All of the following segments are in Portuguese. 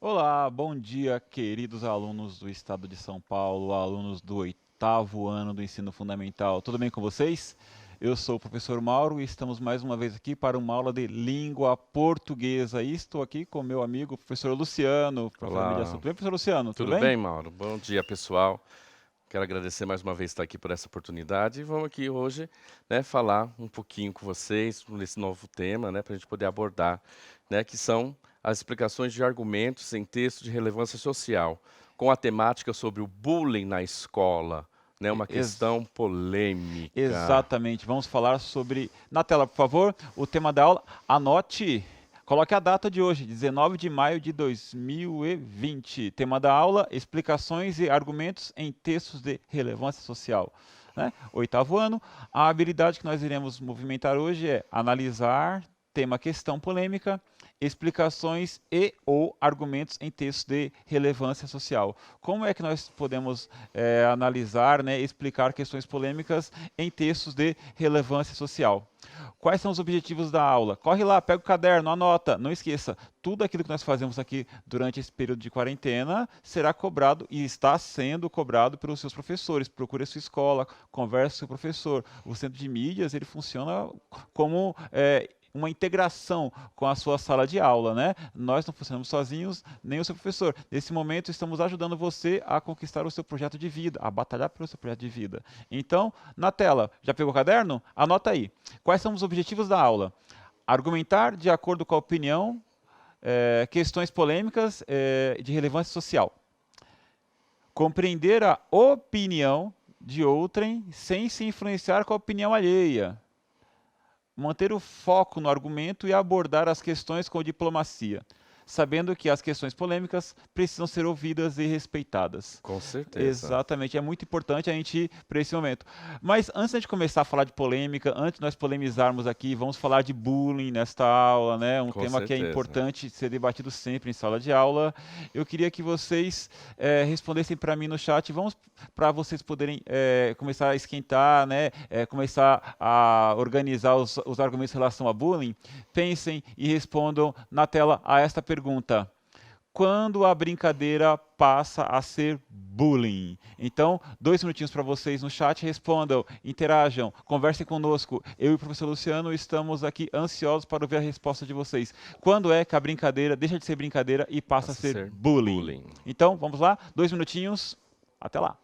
Olá, bom dia, queridos alunos do estado de São Paulo, alunos do oitavo ano do ensino fundamental. Tudo bem com vocês? Eu sou o professor Mauro e estamos mais uma vez aqui para uma aula de língua portuguesa. E estou aqui com meu amigo, professor Luciano, professor da mediação. Olá, Tudo bem, professor Luciano? Tudo tudo bem? bem, Mauro? Bom dia, pessoal. Quero agradecer mais uma vez estar aqui por essa oportunidade e vamos aqui hoje, falar um pouquinho com vocês nesse novo tema, para a gente poder abordar, que são as explicações de argumentos em texto de relevância social, com a temática sobre o bullying na escola, uma Ex- questão polêmica. Exatamente. Vamos falar sobre. Na tela, por favor, o tema da aula. Anote. Coloque a data de hoje, 19 de maio de 2020. Tema da aula: explicações e argumentos em textos de relevância social. Né? Oitavo ano. A habilidade que nós iremos movimentar hoje é analisar tema questão polêmica, explicações e ou argumentos em textos de relevância social. Como é que nós podemos analisar, né, explicar questões polêmicas em textos de relevância social? Quais são os objetivos da aula? Corre lá, pega o caderno, anota. Não esqueça, tudo aquilo que nós fazemos aqui durante esse período de quarentena será cobrado e está sendo cobrado pelos seus professores. Procure a sua escola, converse com o seu professor. O centro de mídias ele funciona como uma integração com a sua sala de aula, né? Nós não funcionamos sozinhos, nem o seu professor. Nesse momento, estamos ajudando você a conquistar o seu projeto de vida, a batalhar pelo seu projeto de vida. Então, na tela, já pegou o caderno? Anota aí. Quais são os objetivos da aula? Argumentar de acordo com a opinião, questões polêmicas de relevância social. Compreender a opinião de outrem sem se influenciar com a opinião alheia. Manter o foco no argumento e abordar as questões com diplomacia, sabendo que as questões polêmicas precisam ser ouvidas e respeitadas. Com certeza. Exatamente, é muito importante a gente ir para esse momento. Mas antes de começar a falar de polêmica, antes de nós polemizarmos aqui, vamos falar de bullying nesta aula, né? Um Com tema que é certeza. importante ser debatido sempre em sala de aula. Eu queria que vocês respondessem para mim no chat. Vamos para vocês poderem começar a esquentar, né? Começar a organizar os argumentos em relação a bullying. Pensem e respondam na tela a esta pergunta: quando a brincadeira passa a ser bullying? Então, 2 minutinhos para vocês no chat, respondam, interajam, conversem conosco. Eu e o professor Luciano estamos aqui ansiosos para ouvir a resposta de vocês. Quando é que a brincadeira deixa de ser brincadeira e passa a Passa a ser ser bullying? bullying. Então, vamos lá, 2 minutinhos, até lá.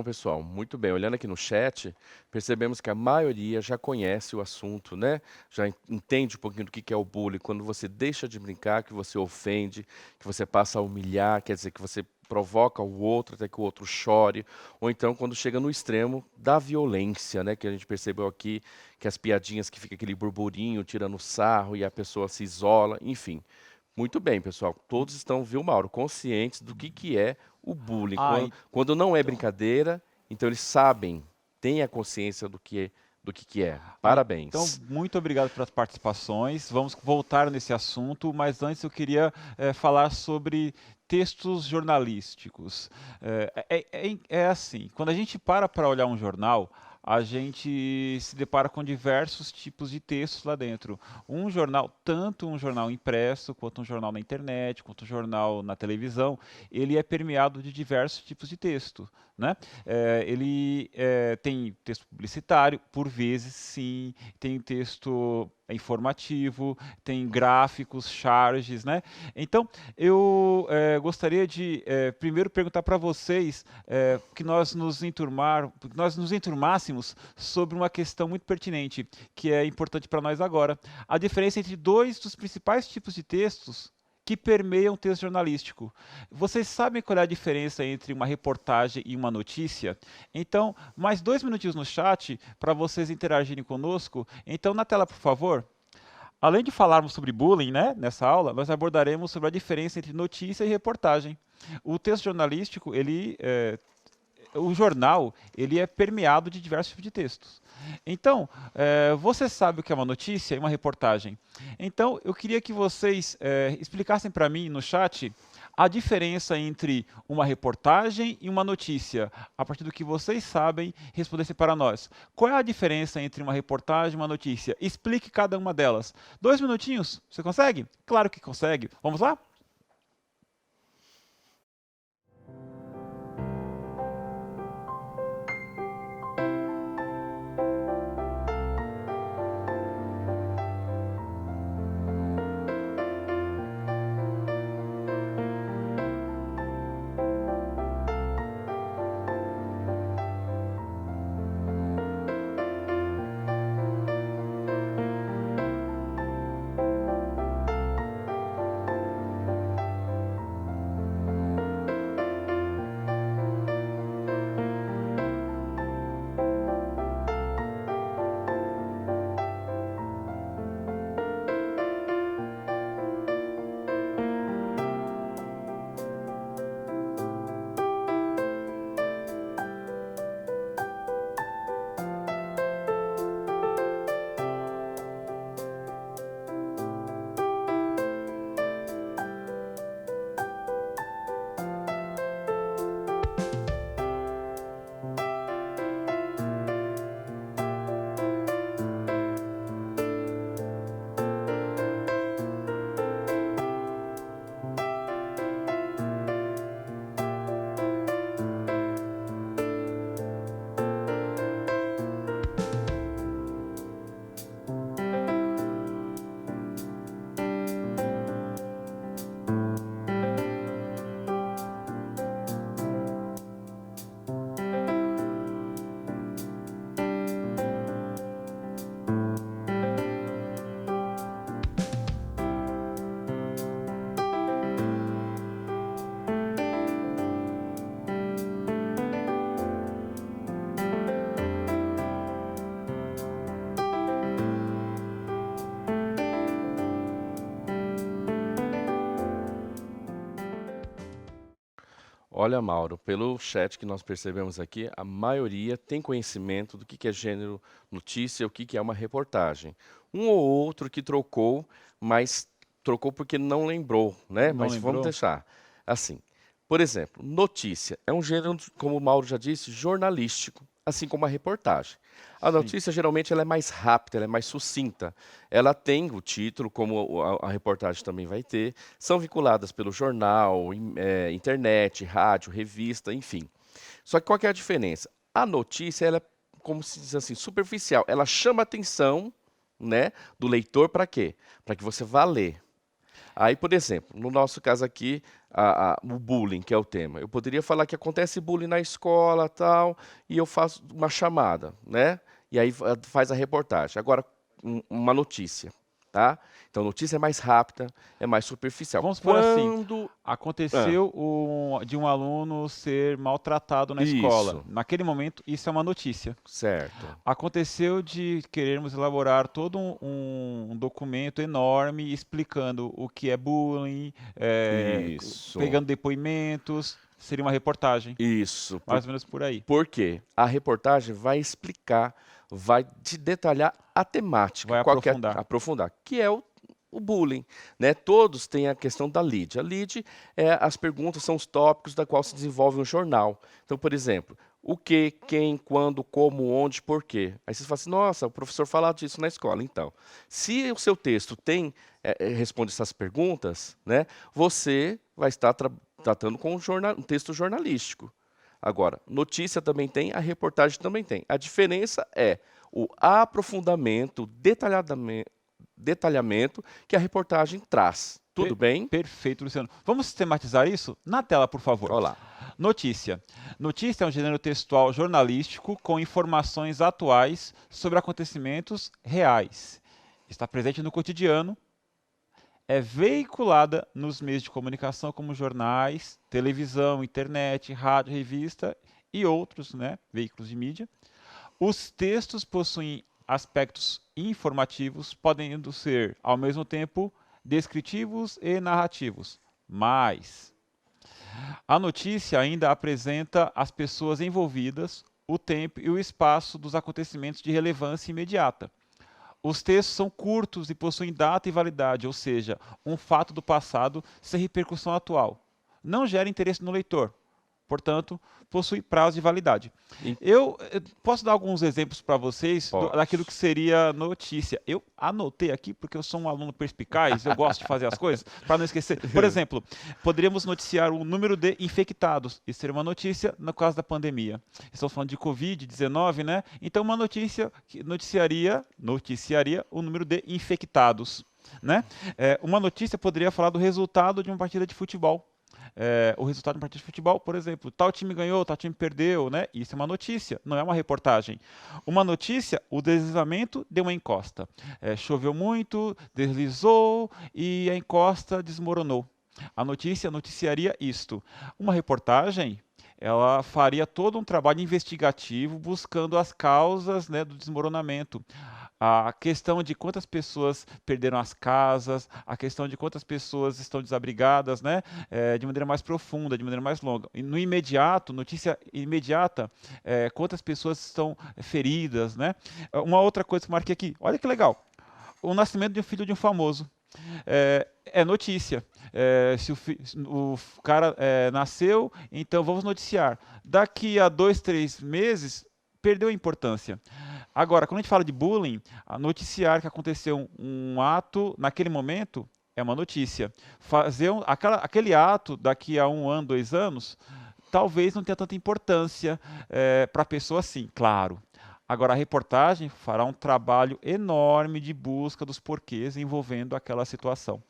pessoal, muito bem. Olhando aqui no chat, percebemos que a maioria já conhece o assunto, né? Já entende um pouquinho do que é o bullying. Quando você deixa de brincar, que você ofende, que você passa a humilhar, quer dizer, que você provoca o outro até que o outro chore, ou então quando chega no extremo da violência, né? Que a gente percebeu aqui, que as piadinhas que fica aquele burburinho, tirando sarro e a pessoa se isola, enfim. Muito bem, pessoal. Todos estão, viu, Mauro, conscientes do que é o bullying. Ah, Quando não é então. brincadeira, então eles sabem, têm a consciência do que é. Então, Parabéns. muito obrigado pelas participações. Vamos voltar nesse assunto, mas antes eu queria falar sobre textos jornalísticos. É assim, quando a gente para olhar um jornal, a gente se depara com diversos tipos de textos lá dentro. Um jornal, tanto um jornal impresso, quanto um jornal na internet, quanto um jornal na televisão, ele é permeado de diversos tipos de texto, né? Ele tem texto publicitário, por vezes sim, tem texto informativo, tem gráficos, charges, né? Então, eu gostaria de primeiro perguntar para vocês que nós nos enturmássemos sobre uma questão muito pertinente, que é importante para nós agora. A diferença entre dois dos principais tipos de textos que permeiam o texto jornalístico. Vocês sabem qual é a diferença entre uma reportagem e uma notícia? Então, mais 2 minutinhos no chat para vocês interagirem conosco. Então, na tela, por favor. Além de falarmos sobre bullying, né, nessa aula, nós abordaremos sobre a diferença entre notícia e reportagem. O texto jornalístico, o jornal, ele é permeado de diversos tipos de textos. Então, você sabe o que é uma notícia e uma reportagem. Então, eu queria que vocês explicassem para mim no chat a diferença entre uma reportagem e uma notícia, a partir do que vocês sabem, respondessem para nós. Qual é a diferença entre uma reportagem e uma notícia? Explique cada uma delas. 2 minutinhos, você consegue? Claro que consegue. Vamos lá? Olha, Mauro, pelo chat que nós percebemos aqui, a maioria tem conhecimento do que é gênero notícia, o que é uma reportagem. Um ou outro que trocou, mas trocou porque não lembrou, né? Não Mas vamos lembrou? deixar assim. Por exemplo, notícia é um gênero, como o Mauro já disse, jornalístico, assim como a reportagem. A Sim. notícia geralmente ela é mais rápida, ela é mais sucinta. Ela tem o título, como a reportagem também vai ter. São vinculadas pelo jornal, internet, rádio, revista, enfim. Só que qual que é a diferença? A notícia, ela é, como se diz assim, superficial. Ela chama a atenção, né, do leitor para quê? Para que você vá ler. Aí, por exemplo, no nosso caso aqui, o bullying, que é o tema. Eu poderia falar que acontece bullying na escola, tal, e eu faço uma chamada, né? E aí faz a reportagem. Agora, uma notícia, tá? Então, notícia é mais rápida, é mais superficial. Vamos por assim, Quando... Ah, aconteceu de um aluno ser maltratado na escola. isso, Naquele momento, isso é uma notícia. certo. Aconteceu de querermos elaborar todo um documento enorme explicando o que é bullying, Isso, pegando depoimentos, seria uma reportagem, isso. mais ou menos por aí. Porque a reportagem vai explicar, vai te detalhar a temática, Vai qual que é, aprofundar. aprofundar, que é o bullying, né? Todos têm a questão da lead. A lead as perguntas são os tópicos da qual se desenvolve um jornal. Então, por exemplo, o que, quem, quando, como, onde, por quê. Aí você fala assim, nossa, o professor fala disso na escola. Então, se o seu texto responde essas perguntas, né? Você vai estar tratando com um texto jornalístico. Agora, notícia também tem, a reportagem também tem. A diferença é o aprofundamento, detalhamento que a reportagem traz. Tudo bem? Perfeito, Luciano. Vamos sistematizar isso? Na tela, por favor. Olá. Notícia. Notícia é um gênero textual jornalístico com informações atuais sobre acontecimentos reais. Está presente no cotidiano, é veiculada nos meios de comunicação como jornais, televisão, internet, rádio, revista e outros, né, veículos de mídia. Os textos possuem aspectos informativos, podendo ser, ao mesmo tempo, descritivos e narrativos. Mas a notícia ainda apresenta as pessoas envolvidas, o tempo e o espaço dos acontecimentos de relevância imediata. Os textos são curtos e possuem data e validade, ou seja, um fato do passado sem repercussão atual. Não gera interesse no leitor, portanto, possui prazo de validade. E Eu posso dar alguns exemplos para vocês daquilo que pode. seria notícia. Eu anotei aqui porque eu sou um aluno perspicaz, eu gosto de fazer as coisas para não esquecer. Por exemplo, poderíamos noticiar o número de infectados. Isso seria uma notícia no caso da pandemia. Estamos falando de Covid-19, né? Então, uma notícia que noticiaria o número de infectados. Né? Uma notícia poderia falar do resultado de uma partida de futebol. O resultado de uma partida de futebol, por exemplo, tal time ganhou, tal time perdeu, né? Isso é uma notícia, não é uma reportagem. Uma notícia, o deslizamento de uma encosta. Choveu muito, deslizou e a encosta desmoronou. A notícia noticiaria isto. Uma reportagem, ela faria todo um trabalho investigativo buscando as causas, né, do desmoronamento. A questão de quantas pessoas perderam as casas, a questão de quantas pessoas estão desabrigadas, né, de maneira mais profunda, de maneira mais longa. E no imediato, notícia imediata, quantas pessoas estão feridas, né? Uma outra coisa que eu marquei aqui, olha que legal, o nascimento de um filho de um famoso. É notícia. Se o cara nasceu, então vamos noticiar. Daqui a 2, 3 meses, perdeu a importância. Agora, quando a gente fala de bullying, a noticiar que aconteceu um ato naquele momento é uma notícia. Fazer aquele ato daqui a 1 ano, 2 anos, talvez não tenha tanta importância para a pessoa assim, claro. Agora, a reportagem fará um trabalho enorme de busca dos porquês envolvendo aquela situação.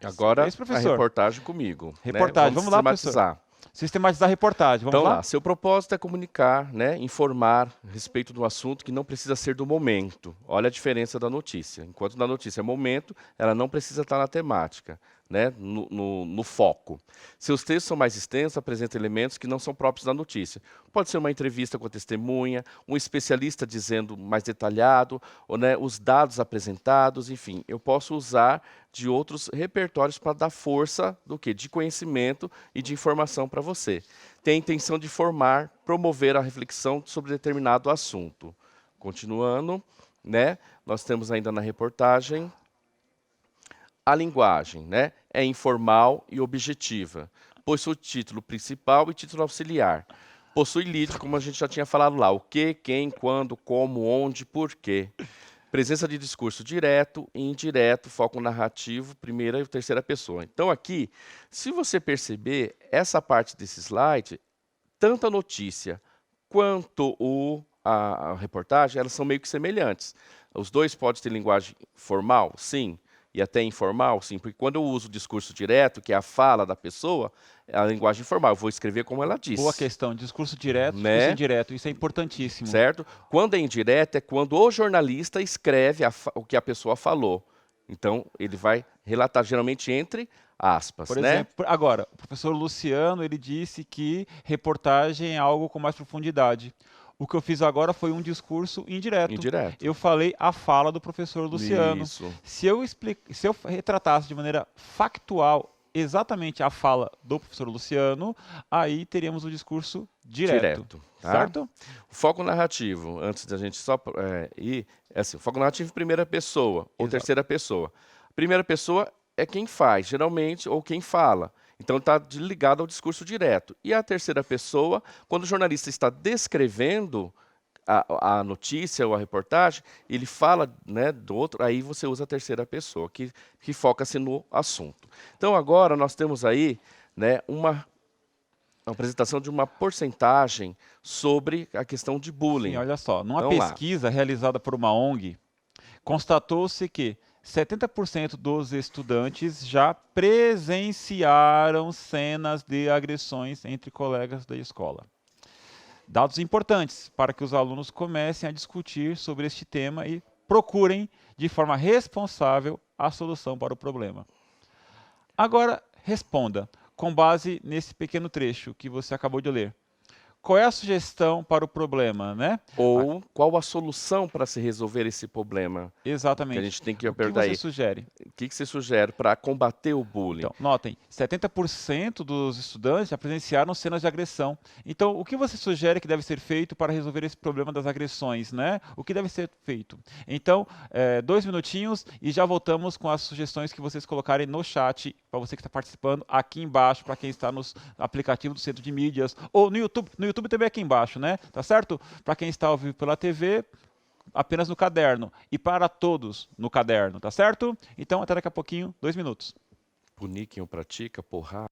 É Agora isso, a professor. reportagem comigo, né? Reportagem. Vamos Vamos lá, professor. sistematizar. Sistematizar a reportagem. Vamos Então lá? lá, seu propósito é comunicar, né, informar a respeito do assunto que não precisa ser do momento. Olha a diferença da notícia. Enquanto na notícia é momento, ela não precisa estar na temática, né, no foco. Seus textos são mais extensos, apresentam elementos que não são próprios da notícia. Pode ser uma entrevista com a testemunha, um especialista dizendo mais detalhado, ou, né, os dados apresentados, enfim. Eu posso usar de outros repertórios para dar força do quê? De conhecimento e de informação para você. Tem a intenção de formar, promover a reflexão sobre determinado assunto. Continuando, né? Nós temos ainda na reportagem a linguagem, né? É informal e objetiva. Possui título principal e título auxiliar. Possui lead, como a gente já tinha falado lá, o que, quem, quando, como, onde, por quê. Presença de discurso direto e indireto, foco narrativo, primeira e terceira pessoa. Então aqui, se você perceber, essa parte desse slide, tanto a notícia quanto a reportagem, elas são meio que semelhantes. Os dois podem ter linguagem formal? Sim. e até informal, sim, porque quando eu uso o discurso direto, que é a fala da pessoa, é a linguagem informal, eu vou escrever como ela Boa disse, questão. Discurso direto, discurso né? indireto. Isso é importantíssimo. Certo? Quando é indireto, é quando o jornalista escreve o que a pessoa falou. Então, ele vai relatar geralmente entre aspas, Por né? exemplo, agora, o professor Luciano, ele disse que reportagem é algo com mais profundidade. O que eu fiz agora foi um discurso indireto. Indireto. Eu falei a fala do professor Luciano. Isso. Se eu retratasse de maneira factual exatamente a fala do professor Luciano, aí teríamos o discurso direto. Direto, tá? Certo? O foco narrativo, antes da gente só ir, é assim, o foco narrativo em primeira pessoa ou Exato. terceira pessoa. Primeira pessoa é quem faz, geralmente, ou quem fala. Então está ligado ao discurso direto. E a terceira pessoa, quando o jornalista está descrevendo a notícia ou a reportagem, ele fala, né, do outro, aí você usa a terceira pessoa, que foca-se no assunto. Então agora nós temos aí, né, uma apresentação de uma porcentagem sobre a questão de Sim, bullying. olha só. Numa Então lá, pesquisa realizada por uma ONG, constatou-se que 70% dos estudantes já presenciaram cenas de agressões entre colegas da escola. Dados importantes para que os alunos comecem a discutir sobre este tema e procurem, de forma responsável, a solução para o problema. Agora, responda, com base nesse pequeno trecho que você acabou de ler. Qual é a sugestão para o problema, né? ou qual a solução para se resolver esse problema? Que a Exatamente. gente tem que O que perguntar você aí. sugere? O que você sugere para combater o bullying? Então, notem, 70% dos estudantes já presenciaram cenas de agressão. Então, o que você sugere que deve ser feito para resolver esse problema das agressões, né? O que deve ser feito? Então, 2 minutinhos e já voltamos com as sugestões que vocês colocarem no chat, para você que está participando, aqui embaixo, para quem está nos aplicativos do Centro de Mídias, ou no YouTube. No YouTube também aqui embaixo, né? Tá certo? Para quem está ao vivo pela TV, apenas no caderno. E para todos no caderno, tá certo? Então, até daqui a pouquinho, 2 minutos. Punir quem o pratica, porrada.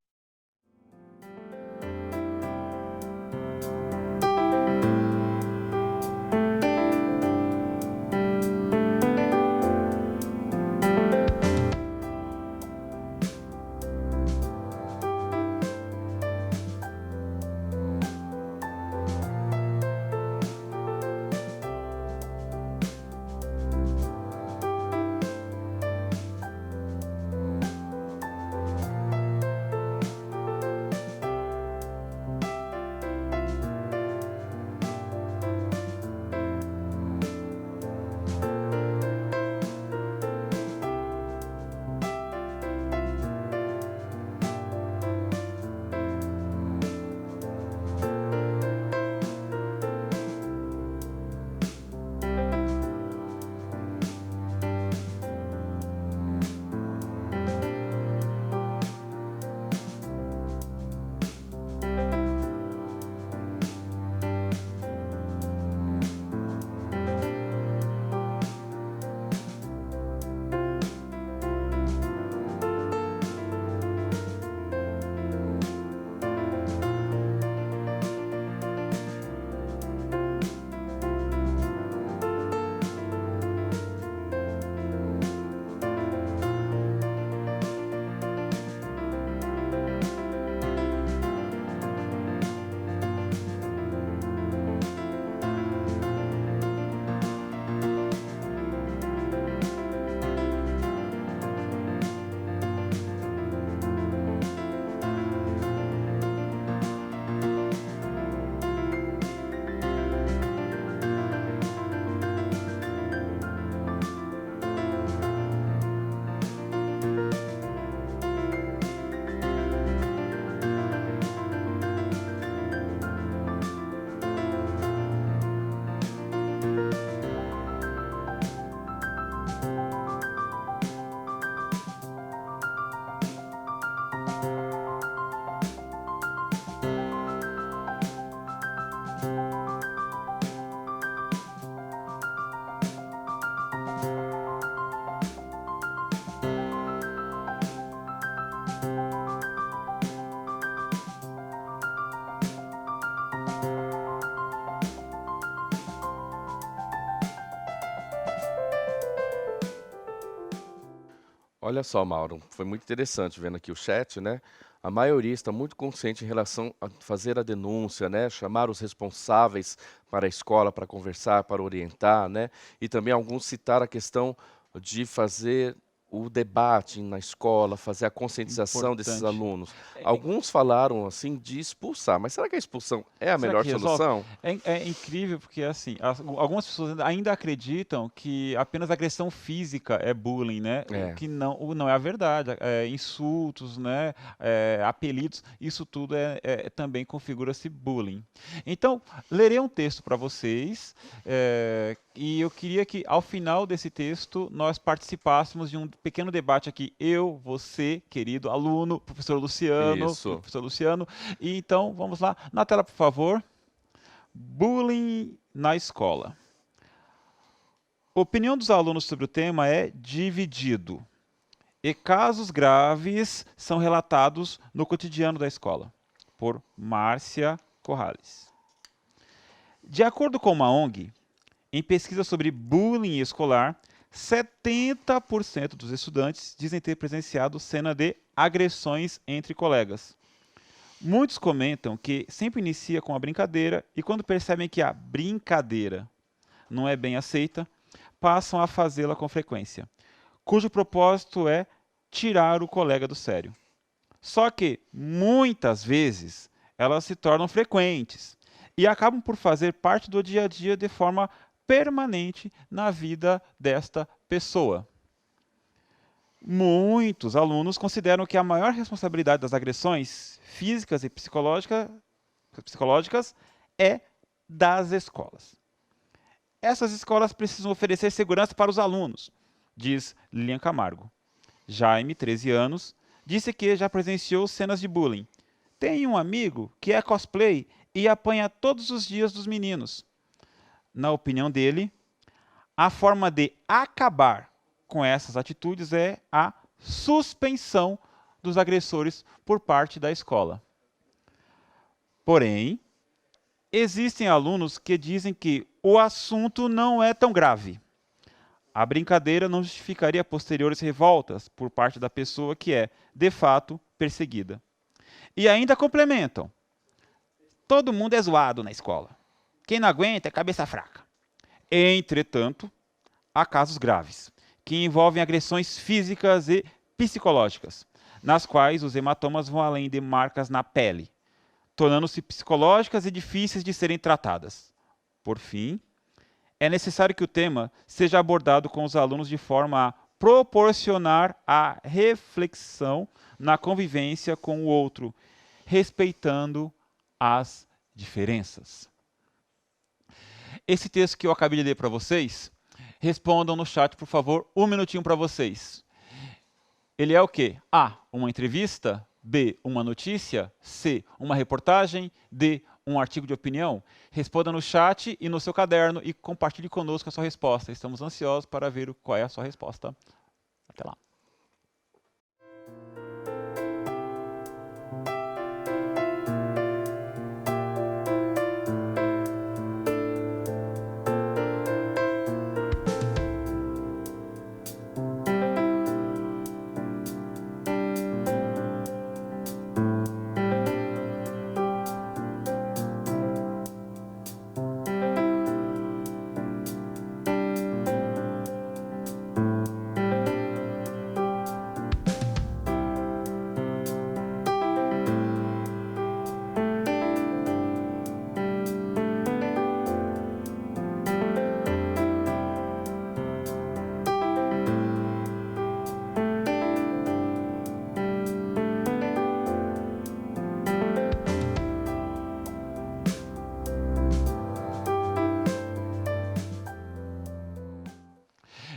Olha só, Mauro, foi muito interessante vendo aqui o chat, né? A maioria está muito consciente em relação a fazer a denúncia, né? Chamar os responsáveis para a escola para conversar, para orientar, né? E também alguns citaram a questão de fazer o debate na escola, fazer a conscientização desses Importante. alunos. É, Alguns falaram assim de expulsar, mas será que a expulsão é a será melhor que resolve? solução? É incrível porque, assim, algumas pessoas ainda acreditam que apenas agressão física é bullying, né? É. O não é a verdade. Insultos, né? Apelidos, isso tudo também configura-se bullying. Então, lerei um texto para vocês e eu queria que, ao final desse texto, nós participássemos de um pequeno debate aqui. Eu, você, querido aluno, Isso. professor Luciano. E então, vamos lá. Na tela, por favor. Bullying na escola. A opinião dos alunos sobre o tema é dividido. E casos graves são relatados no cotidiano da escola. Por Márcia Corrales. De acordo com uma ONG, em pesquisa sobre bullying escolar, 70% dos estudantes dizem ter presenciado cena de agressões entre colegas. Muitos comentam que sempre inicia com a brincadeira e quando percebem que a brincadeira não é bem aceita, passam a fazê-la com frequência, cujo propósito é tirar o colega do sério. Só que, muitas vezes, elas se tornam frequentes e acabam por fazer parte do dia a dia de forma permanente na vida desta pessoa. Muitos alunos consideram que a maior responsabilidade das agressões físicas e psicológicas é das escolas. Essas escolas precisam oferecer segurança para os alunos, diz Lilian Camargo. Jaime, 13 anos, disse que já presenciou cenas de bullying. Tem um amigo que é cosplay e apanha todos os dias dos meninos. Na opinião dele, a forma de acabar com essas atitudes é a suspensão dos agressores por parte da escola. Porém, existem alunos que dizem que o assunto não é tão grave. A brincadeira não justificaria posteriores revoltas por parte da pessoa que é, de fato, perseguida. E ainda complementam: todo mundo é zoado na escola. Quem não aguenta é cabeça fraca. Entretanto, há casos graves, que envolvem agressões físicas e psicológicas, nas quais os hematomas vão além de marcas na pele, tornando-se psicológicas e difíceis de serem tratadas. Por fim, é necessário que o tema seja abordado com os alunos de forma a proporcionar a reflexão na convivência com o outro, respeitando as diferenças. Esse texto que eu acabei de ler para vocês, respondam no chat, por favor, um minutinho para vocês. Ele é o quê? A, uma entrevista. B, uma notícia. C, uma reportagem. D, um artigo de opinião. Responda no chat e no seu caderno e compartilhe conosco a sua resposta. Estamos ansiosos para ver qual é a sua resposta. Até lá.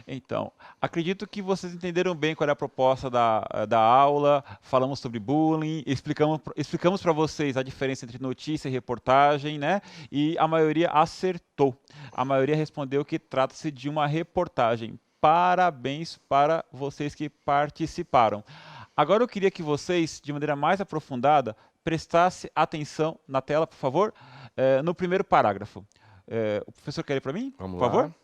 Então, acredito que vocês entenderam bem qual é a proposta da aula, falamos sobre bullying, explicamos para vocês a diferença entre notícia e reportagem, né? E a maioria acertou. A maioria respondeu que trata-se de uma reportagem. Parabéns para vocês que participaram. Agora eu queria que vocês, de maneira mais aprofundada, prestassem atenção na tela, por favor, no primeiro parágrafo. O professor quer ler para mim? Vamos Por favor? lá.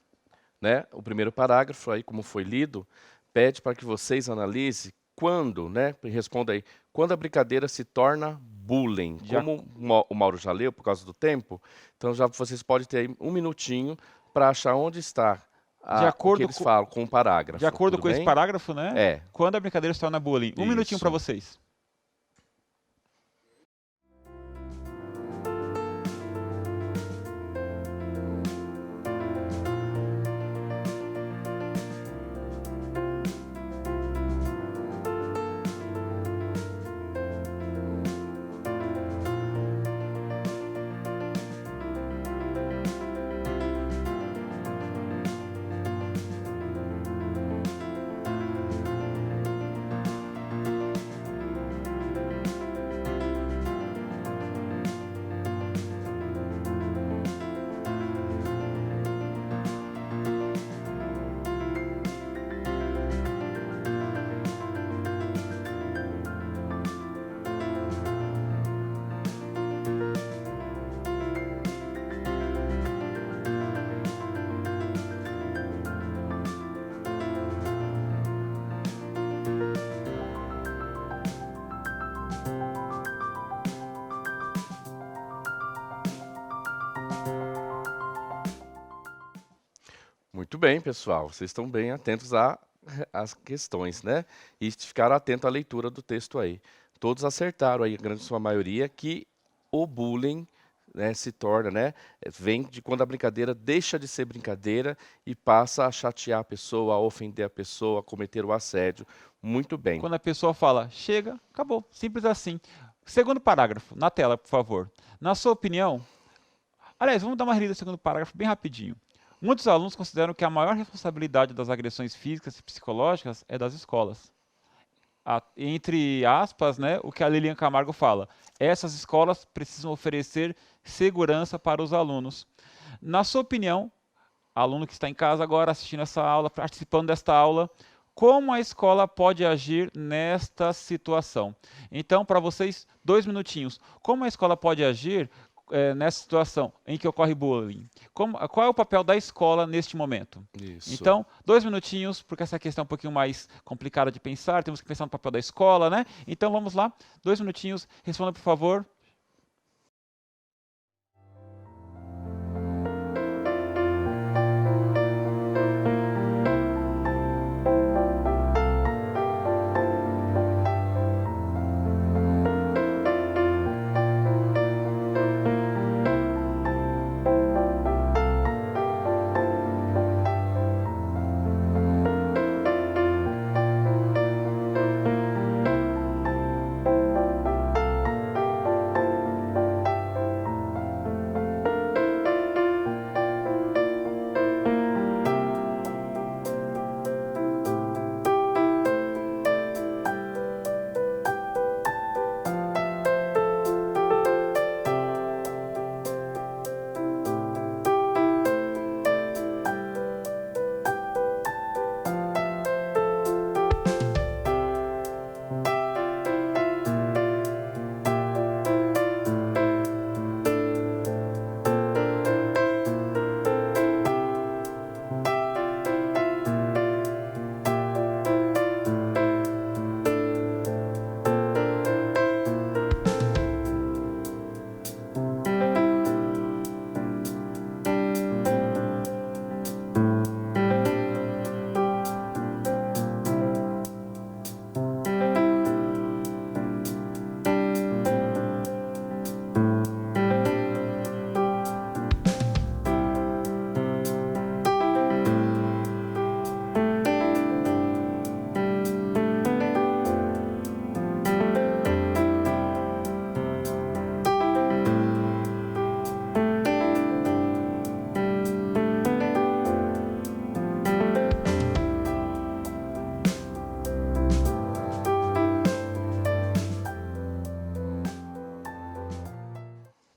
Né? O primeiro parágrafo, aí como foi lido, pede para que vocês analisem quando, né? Responda aí. Quando a brincadeira se torna bullying. De, ac- Como o Mauro já leu por causa do tempo, então já vocês podem ter aí um minutinho para achar onde está de o que acordo eles com, falam com o de parágrafo. acordo Tudo com esse bem? parágrafo, né? É, Quando a brincadeira se torna bullying. Um minutinho para isso. vocês. Muito bem, pessoal. Vocês estão bem atentos às questões, né? E ficaram atentos à leitura do texto aí. Todos acertaram aí, a grande sua maioria, que o bullying, né, se torna, né? Vem de quando a brincadeira deixa de ser brincadeira e passa a chatear a pessoa, a ofender a pessoa, a cometer o assédio. Muito bem. Quando a pessoa fala, chega, acabou. Simples assim. Segundo parágrafo, na tela, por favor. Na sua opinião, aliás, vamos dar uma lida no segundo parágrafo bem rapidinho. Muitos alunos consideram que a maior responsabilidade das agressões físicas e psicológicas é das escolas. Entre aspas, né, o que a Lilian Camargo fala. Essas escolas precisam oferecer segurança para os alunos. Na sua opinião, aluno que está em casa agora assistindo essa aula, participando desta aula, como a escola pode agir nesta situação? Então, para vocês, 2 minutinhos. Como a escola pode agir nessa situação em que ocorre bullying? Qual é o papel da escola neste momento? Isso. Então, 2 minutinhos, porque essa questão é um pouquinho mais complicada de pensar, temos que pensar no papel da escola, né? Então, vamos lá, 2 minutinhos, responda, por favor.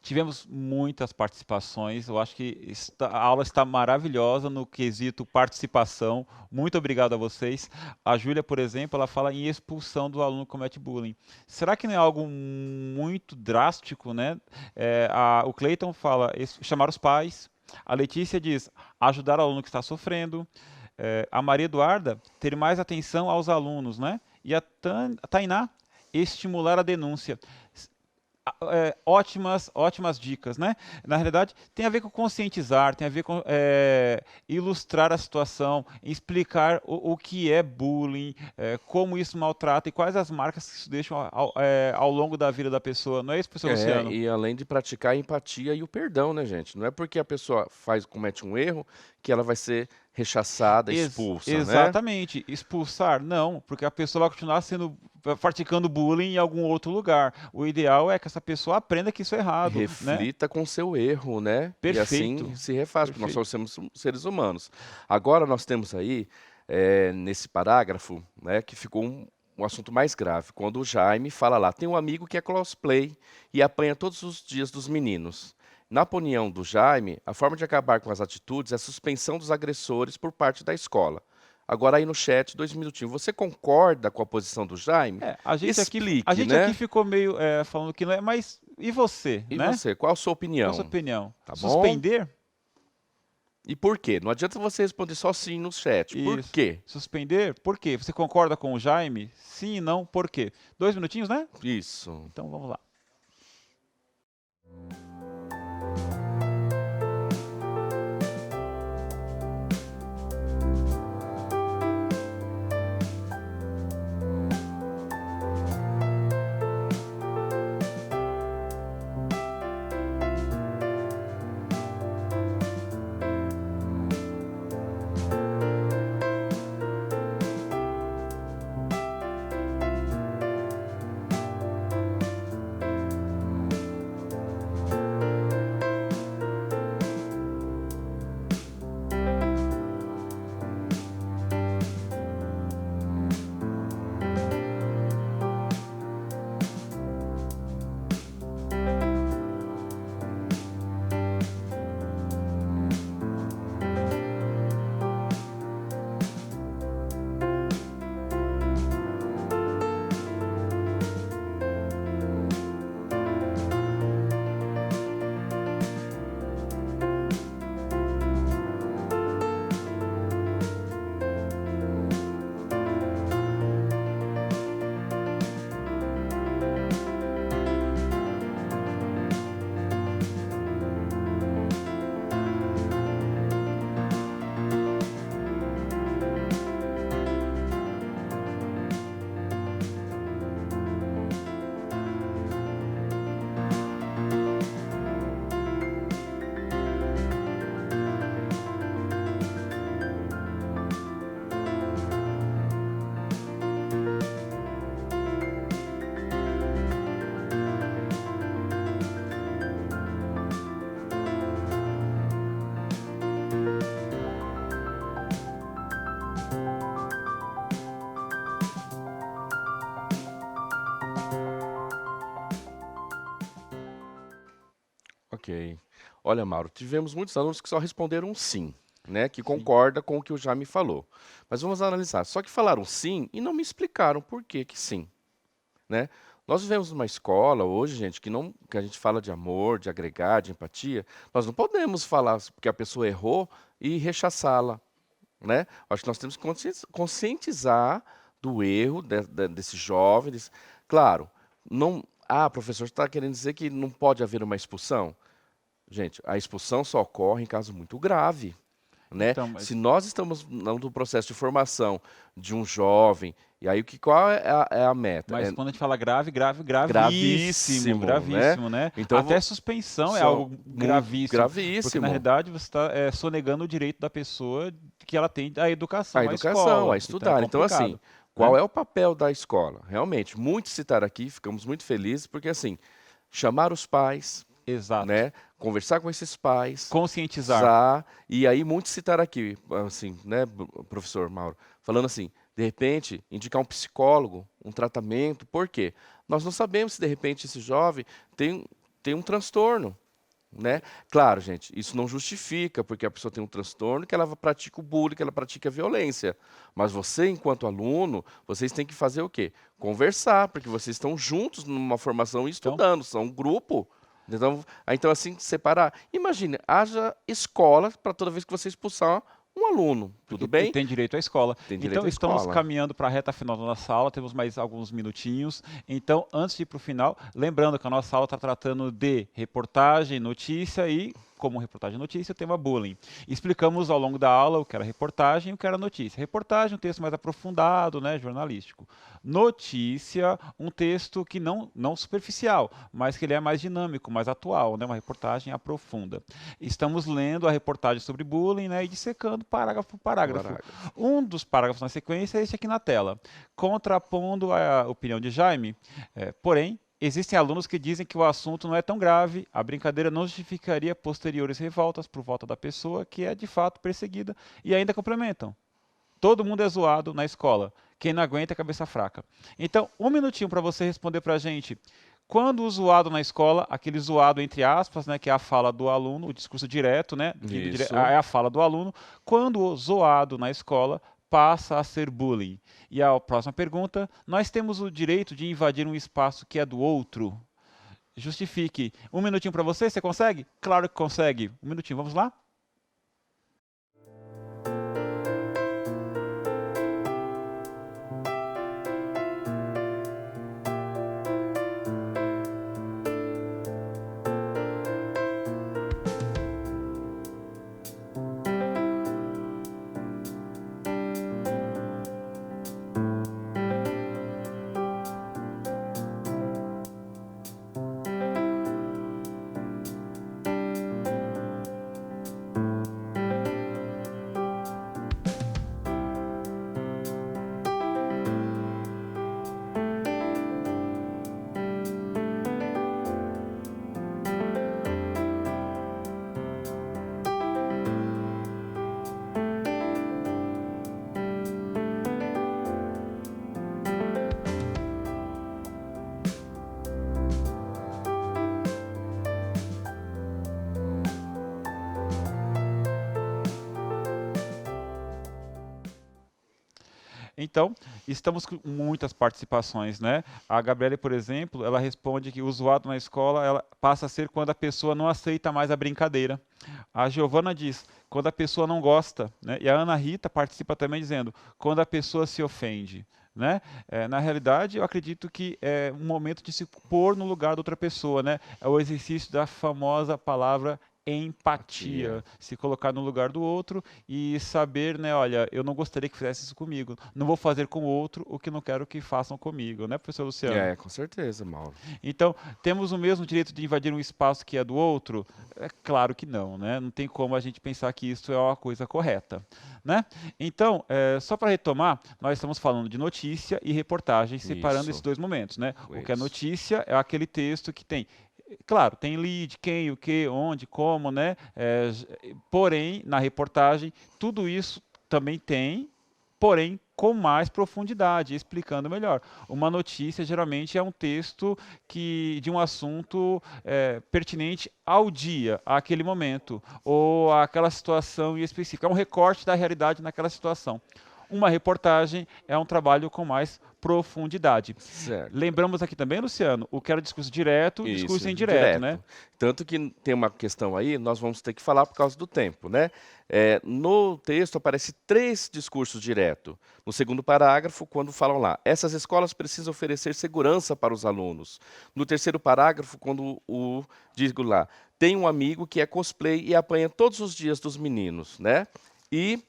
Tivemos muitas participações, eu acho que a aula está maravilhosa no quesito participação. Muito obrigado a vocês. A Júlia, por exemplo, ela fala em expulsão do aluno que comete bullying. Será que não é algo muito drástico, né? O Cleiton fala chamar os pais. A Letícia diz ajudar o aluno que está sofrendo. A Maria Eduarda, ter mais atenção aos alunos, né? E a Tainá, estimular a denúncia. Ótimas dicas, né? Na realidade, tem a ver com conscientizar, tem a ver com ilustrar a situação, explicar o que é bullying, como isso maltrata e quais as marcas que isso deixa ao longo da vida da pessoa. Não é isso, professor Luciano? E além de praticar a empatia e o perdão, né, gente? Não é porque a pessoa comete um erro que ela vai ser rechaçada, expulsa, né? Exatamente. Expulsar, não, porque a pessoa vai continuar praticando bullying em algum outro lugar. O ideal é que essa pessoa aprenda que isso é errado, né? Reflita com seu erro, né? E Perfeito. assim se refaz, porque nós Perfeito. somos seres humanos. Agora nós temos aí, nesse parágrafo, né, que ficou um assunto mais grave, quando o Jaime fala lá, tem um amigo que é cosplay e apanha todos os dias dos meninos. Na opinião do Jaime, a forma de acabar com as atitudes é a suspensão dos agressores por parte da escola. Agora aí no chat, 2 minutinhos. Você concorda com a posição do Jaime? A gente Explique, aqui né? ficou meio falando que não é, mas e você, E né? você, qual a sua Qual a sua opinião? opinião? Tá bom? Suspender? E por quê? Não adianta você responder só sim no chat. Por Isso. quê? Suspender? Por quê? Você concorda com o Jaime? Sim e não, por quê? 2 minutinhos, né? Isso. Então vamos lá. Ok. Olha, Mauro, tivemos muitos alunos que só responderam sim, né? Que Sim. concorda com o que o Jaime falou. Mas vamos analisar. Só que falaram sim e não me explicaram por que que sim, né? Nós vivemos numa escola hoje, gente, que a gente fala de amor, de agregar, de empatia. Nós não podemos falar porque a pessoa errou e rechaçá-la, né? Acho que nós temos que conscientizar do erro desse jovem. Claro, não. Ah, professor, você está querendo dizer que não pode haver uma expulsão? Gente, a expulsão só ocorre em caso muito grave, né? Então, mas, Se nós estamos no processo de formação de um jovem, e aí qual é a meta? mas quando a gente fala gravíssimo, Gravíssimo, né? né? Então, Até suspensão é só algo muito gravíssimo. Porque gravíssimo. na realidade você está sonegando o direito da pessoa que ela tem à educação, A à educação, escola. a estudar. Então, complicado, assim, qual né? é o papel da escola? Realmente, muito citar aqui, ficamos muito felizes, porque assim, chamar os pais, Exato. né? Conversar com esses pais, Conscientizar. e aí muito citar aqui, assim, né, professor Mauro, falando assim, de repente, indicar um psicólogo, um tratamento, por quê? Nós não sabemos se de repente esse jovem tem um transtorno, né? Claro, gente, isso não justifica porque a pessoa tem um transtorno que ela pratica o bullying, que ela pratica a violência. Mas você, enquanto aluno, vocês têm que fazer o quê? Conversar, porque vocês estão juntos numa formação e estudando, são um grupo. Então assim, separar. Imagine, haja escola para toda vez que você expulsar um aluno, tudo E bem? tem direito à escola. Tem direito Então, à estamos escola. caminhando para a reta final da nossa aula, temos mais alguns minutinhos. Então, antes de ir para o final, lembrando que a nossa aula está tratando de reportagem, notícia e, como reportagem e notícia, o tema bullying. Explicamos ao longo da aula o que era reportagem e o que era notícia. Reportagem, um texto mais aprofundado, né, jornalístico. Notícia, um texto que não superficial, mas que ele é mais dinâmico, mais atual, né, uma reportagem aprofunda. Estamos lendo a reportagem sobre bullying, né, e dissecando parágrafo por parágrafo. Um dos parágrafos na sequência é este aqui na tela, contrapondo a opinião de Jaime, porém, existem alunos que dizem que o assunto não é tão grave, a brincadeira não justificaria posteriores revoltas por volta da pessoa que é de fato perseguida, e ainda complementam. Todo mundo é zoado na escola. Quem não aguenta é cabeça fraca. Então, um minutinho para você responder para a gente. Quando o zoado na escola, aquele zoado entre aspas, né, que é a fala do aluno, o discurso direto, né, Isso. é a fala do aluno. Quando o zoado na escola passa a ser bullying. E a próxima pergunta: nós temos o direito de invadir um espaço que é do outro? Justifique. Um minutinho para você, você consegue? Claro que consegue. Um minutinho, vamos lá? Então, estamos com muitas participações, né? A Gabriele, por exemplo, ela responde que o zoado na escola ela passa a ser quando a pessoa não aceita mais a brincadeira. A Giovana diz, quando a pessoa não gosta, né? E a Ana Rita participa também dizendo, quando a pessoa se ofende. Né? Na realidade, eu acredito que é um momento de se pôr no lugar da outra pessoa, né? É o exercício da famosa palavra empatia, se colocar no lugar do outro e saber, né, olha, eu não gostaria que fizesse isso comigo, não vou fazer com o outro o que não quero que façam comigo, né, professor Luciano? Com certeza, Mauro. Então, temos o mesmo direito de invadir um espaço que é do outro? É claro que não, né? Não tem como a gente pensar que isso é uma coisa correta, né? Então, só para retomar, nós estamos falando de notícia e reportagem, separando esses dois momentos, né? O que é notícia é aquele texto que tem claro, tem lead, quem, o que, onde, como, né? Porém, na reportagem, tudo isso também tem, porém com mais profundidade, explicando melhor. Uma notícia geralmente é um texto de um assunto pertinente ao dia, àquele momento, ou àquela situação específica. É um recorte da realidade naquela situação. Uma reportagem é um trabalho com mais profundidade. Certo. Lembramos aqui também, Luciano, o que era discurso direto, Isso, discurso indireto, né? Tanto que tem uma questão aí, nós vamos ter que falar por causa do tempo, né? No texto aparece 3 discursos diretos. No segundo parágrafo, quando falam lá, essas escolas precisam oferecer segurança para os alunos. No terceiro parágrafo, quando digo lá, tem um amigo que é cosplay e apanha todos os dias dos meninos, né? E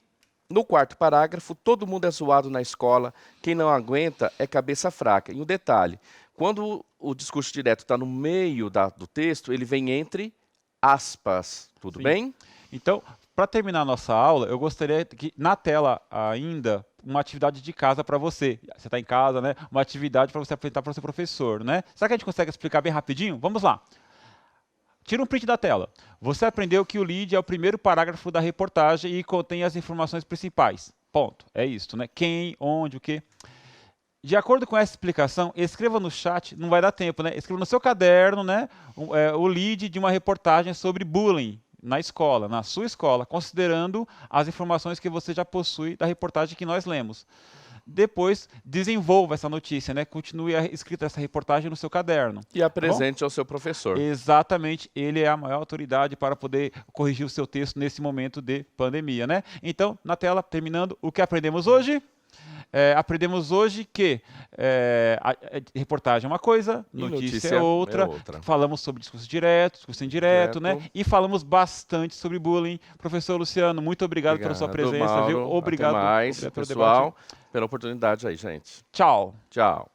no quarto parágrafo, todo mundo é zoado na escola, quem não aguenta é cabeça fraca. E um detalhe, quando o discurso direto está no meio do texto, ele vem entre aspas, tudo bem? Então, para terminar a nossa aula, eu gostaria que na tela ainda uma atividade de casa para você. Você está em casa, né? Uma atividade para você apresentar para o seu professor, né? Será que a gente consegue explicar bem rapidinho? Vamos lá. Tira um print da tela. Você aprendeu que o lead é o primeiro parágrafo da reportagem e contém as informações principais. Ponto. É isso, né? Quem, onde, o quê. De acordo com essa explicação, escreva no chat, não vai dar tempo, né? Escreva no seu caderno, né? O lead de uma reportagem sobre bullying na escola, na sua escola, considerando as informações que você já possui da reportagem que nós lemos. depois desenvolva essa notícia, né? Continue escrita essa reportagem no seu caderno. E apresente ao seu professor. Exatamente, ele é a maior autoridade para poder corrigir o seu texto nesse momento de pandemia, né? Então, na tela, terminando, o que aprendemos hoje? Aprendemos hoje que a reportagem é uma coisa, notícia é outra. Falamos sobre discurso direto, discurso indireto, né? E falamos bastante sobre bullying. Professor Luciano, muito obrigado pela sua presença, Mauro. viu? Obrigado, Até mais, obrigado pelo pessoal, debate. pela oportunidade aí, gente. Tchau. Tchau.